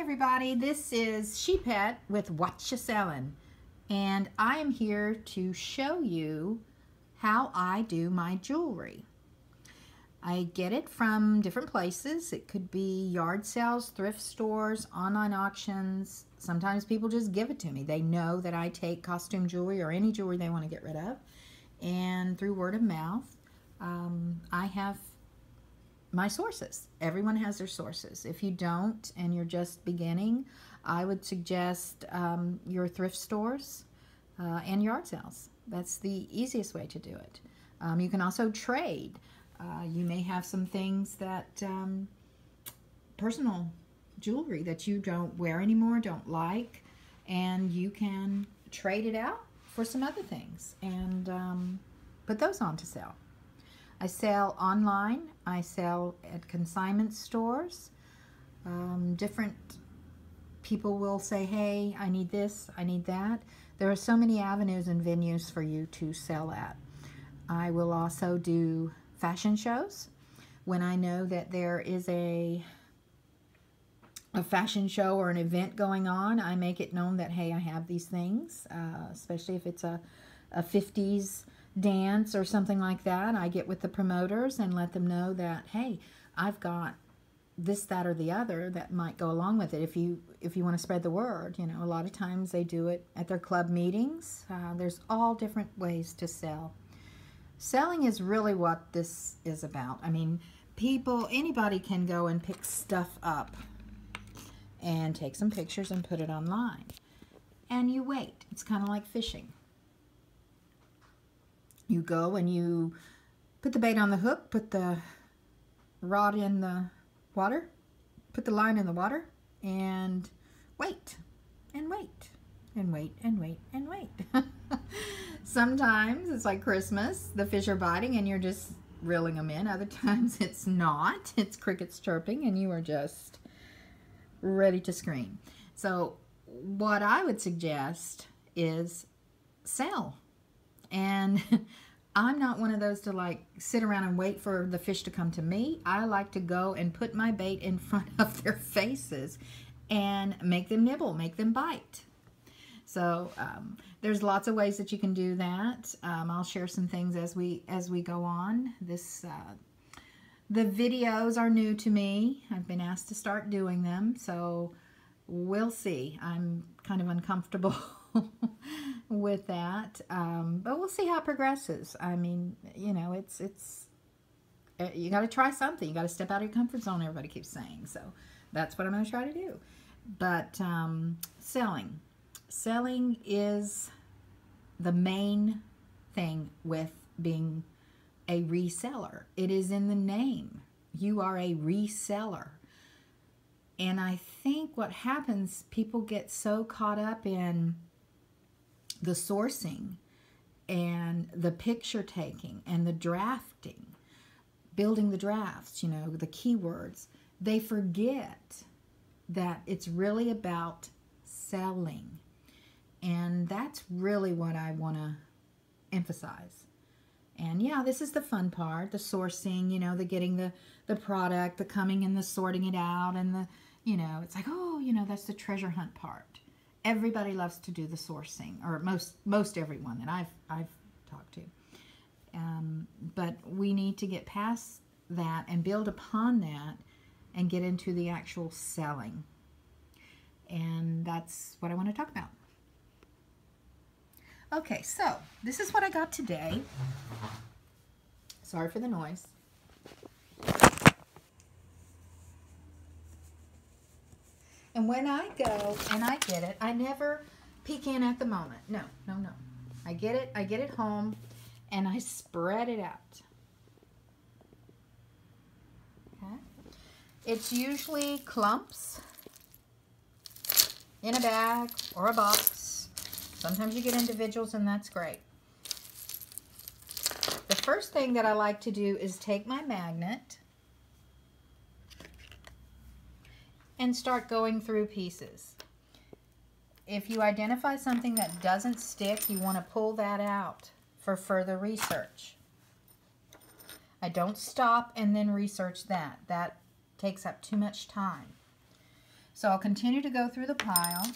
everybody, this is She-Pet with What Ya Sellin', and I am here to show you how I do my jewelry. I get it from different places. It could be yard sales, thrift stores, online auctions. Sometimes people just give it to me. They know that I take costume jewelry or any jewelry they want to get rid of, and through word of mouth, I have my sources. Everyone has their sources. If you don't and you're just beginning, I would suggest your thrift stores and yard sales. That's the easiest way to do it. You can also trade. You may have some things that personal jewelry that you don't wear anymore, don't like, and you can trade it out for some other things and put those on to sell. I sell online. I sell at consignment stores. Different people will say, hey, I need this, I need that. There are so many avenues and venues for you to sell at. I will also do fashion shows. When I know that there is a fashion show or an event going on, I make it known that, hey, I have these things, especially if it's a 50s dance or something like that. I get with the promoters and let them know that, hey, I've got this, that, or the other that might go along with it. If you want to spread the word, you know, a lot of times they do it at their club meetings. There's all different ways to sell. Selling is really what this is about. I mean, anybody can go and pick stuff up and take some pictures and put it online. And you wait. It's kind of like fishing. You go and you put the bait on the hook, put the rod in the water, put the line in the water, and wait, and wait, and wait, and wait, and wait. Sometimes it's like Christmas, the fish are biting and you're just reeling them in. Other times it's not. It's crickets chirping and you are just ready to scream. So what I would suggest is sell. And I'm not one of those to like sit around and wait for the fish to come to me. I like to go and put my bait in front of their faces and make them nibble, make them bite. So there's lots of ways that you can do that. I'll share some things as we go on. The videos are new to me. I've been asked to start doing them, so we'll see. I'm kind of uncomfortable with that, but we'll see how it progresses. I mean, you know, it's you got to try something. You got to step out of your comfort zone, everybody keeps saying. So that's what I'm going to try to do. But selling is the main thing with being a reseller. It is in the name. You are a reseller. And I think what happens, people get so caught up in the sourcing and the picture taking and the drafting, building the drafts, you know, the keywords. They forget that it's really about selling. And that's really what I want to emphasize. And yeah, this is the fun part, the sourcing, you know, the getting the product, the coming and the sorting it out, and the, you know, it's like, oh, you know, that's the treasure hunt part. Everybody loves to do the sourcing, or most everyone that I've talked to. But we need to get past that and build upon that and get into the actual selling. And that's what I want to talk about. Okay, so this is what I got today. Sorry for the noise. And when I go and I get it, I never peek in at the moment. No, no, no. I get it home, and I spread it out. Okay. It's usually clumps in a bag or a box. Sometimes you get individuals, and that's great. The first thing that I like to do is take my magnet and start going through pieces. If you identify something that doesn't stick, you want to pull that out for further research. I don't stop and then research that. That takes up too much time. So I'll continue to go through the pile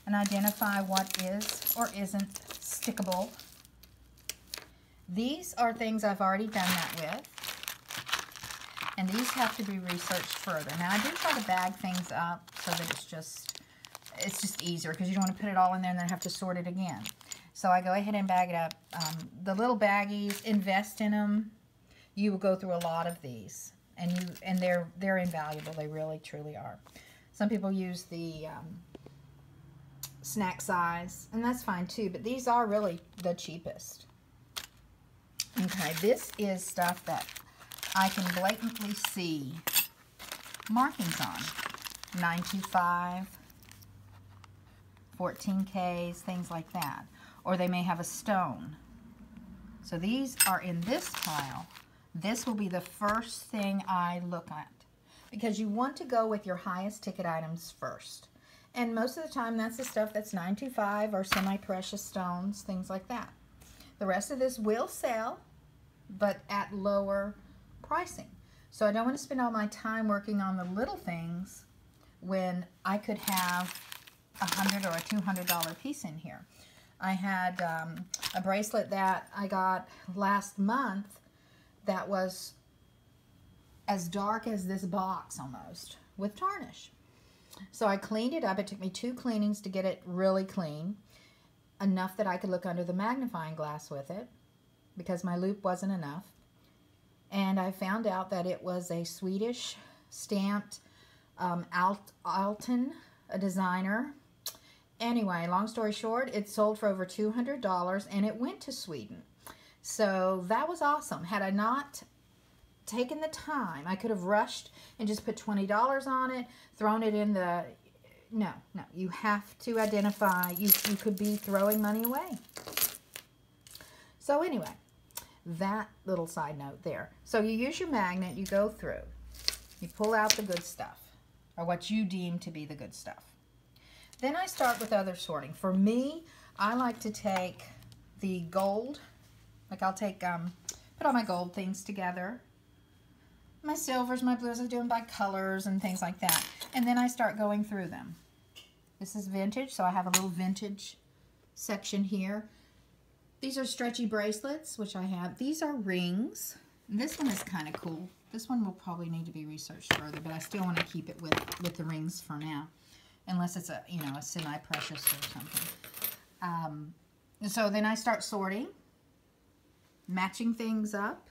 and identify what is or isn't stickable. These are things I've already done that with, and these have to be researched further. Now I do try to bag things up so that it's just easier, because you don't want to put it all in there and then have to sort it again. So I go ahead and bag it up. The little baggies, invest in them. You will go through a lot of these, and they're invaluable. They really truly are. Some people use the snack size, and that's fine too, but these are really the cheapest. Okay, this is stuff that I can blatantly see markings on. 925, 14Ks, things like that. Or they may have a stone. So these are in this pile. This will be the first thing I look at, because you want to go with your highest ticket items first. And most of the time that's the stuff that's 925 or semi-precious stones, things like that. The rest of this will sell, but at lower pricing. So I don't want to spend all my time working on the little things when I could have $100 or a $200 piece in here. I had a bracelet that I got last month that was as dark as this box almost, with tarnish. So I cleaned it up. It took me 2 cleanings to get it really clean, enough that I could look under the magnifying glass with it, because my loop wasn't enough. And I found out that it was a Swedish stamped Alton, a designer. Anyway, long story short, it sold for over $200 and it went to Sweden. So that was awesome. Had I not taken the time, I could have rushed and just put $20 on it, thrown it in the... No, you have to identify. You could be throwing money away. So anyway, that little side note there. So you use your magnet, you go through, you pull out the good stuff, or what you deem to be the good stuff. Then I start with other sorting. For me, I like to take the gold, like I'll take, put all my gold things together, my silvers, my blues, I do them by colors and things like that. And then I start going through them. This is vintage, so I have a little vintage section here. These are stretchy bracelets, which I have. These are rings. And this one is kind of cool. This one will probably need to be researched further, but I still want to keep it with the rings for now, unless it's a semi-precious or something. So then I start sorting, matching things up,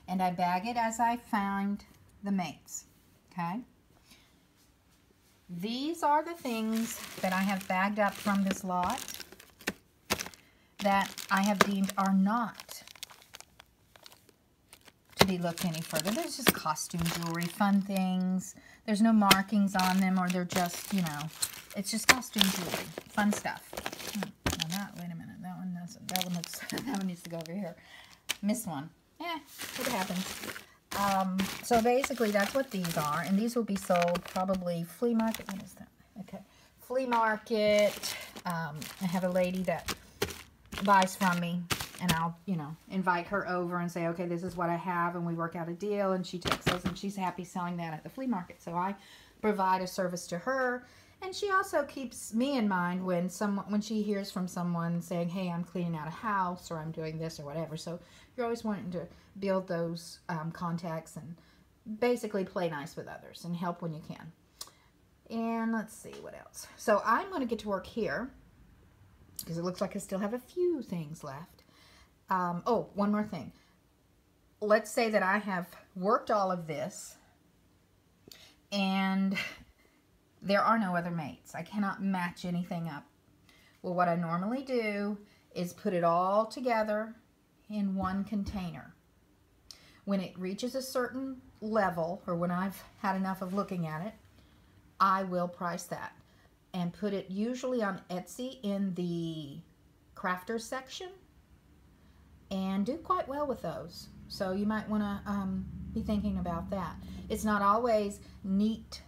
and I bag it as I find the mates. Okay. These are the things that I have bagged up from this lot that I have deemed are not to be looked any further. There's just costume jewelry, fun things. There's no markings on them, or they're just, it's just costume jewelry, fun stuff. Wait a minute, that one doesn't. That one needs to go over here. Missed one. It happens. So basically that's what these are, and these will be sold probably flea market. What is that? Okay, flea market. I have a lady that buys from me, and I'll invite her over and say, okay, this is what I have, and we work out a deal, and she takes us, and she's happy selling that at the flea market. So I provide a service to her, and she also keeps me in mind when she hears from someone saying, hey, I'm cleaning out a house, or I'm doing this or whatever. So you're always wanting to build those contacts and basically play nice with others and help when you can. And let's see what else. So I'm going to get to work here, because it looks like I still have a few things left. Oh, one more thing. Let's say that I have worked all of this and there are no other mates. I cannot match anything up. Well, what I normally do is put it all together in one container. When it reaches a certain level, or when I've had enough of looking at it, I will price that and put it usually on Etsy in the crafters section, and do quite well with those. So you might want to be thinking about that. It's not always neat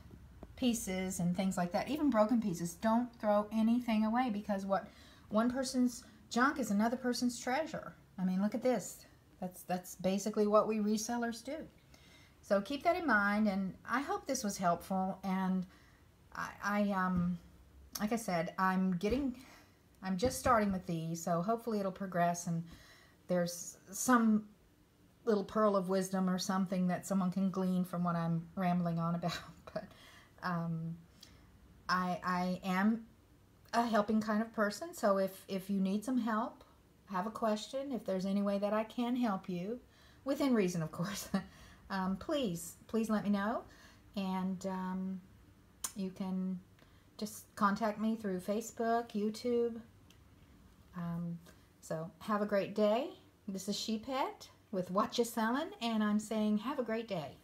pieces and things like that. Even broken pieces. Don't throw anything away, because what one person's junk is another person's treasure. I mean, look at this. That's basically what we resellers do. So keep that in mind, and I hope this was helpful. And like I said, I'm just starting with these, so hopefully it'll progress, and there's some little pearl of wisdom or something that someone can glean from what I'm rambling on about. But I am a helping kind of person, so if you need some help, have a question, if there's any way that I can help you, within reason, of course, please let me know. And you can just contact me through Facebook, YouTube. So have a great day. This is She Pet with What You Sellin', and I'm saying have a great day.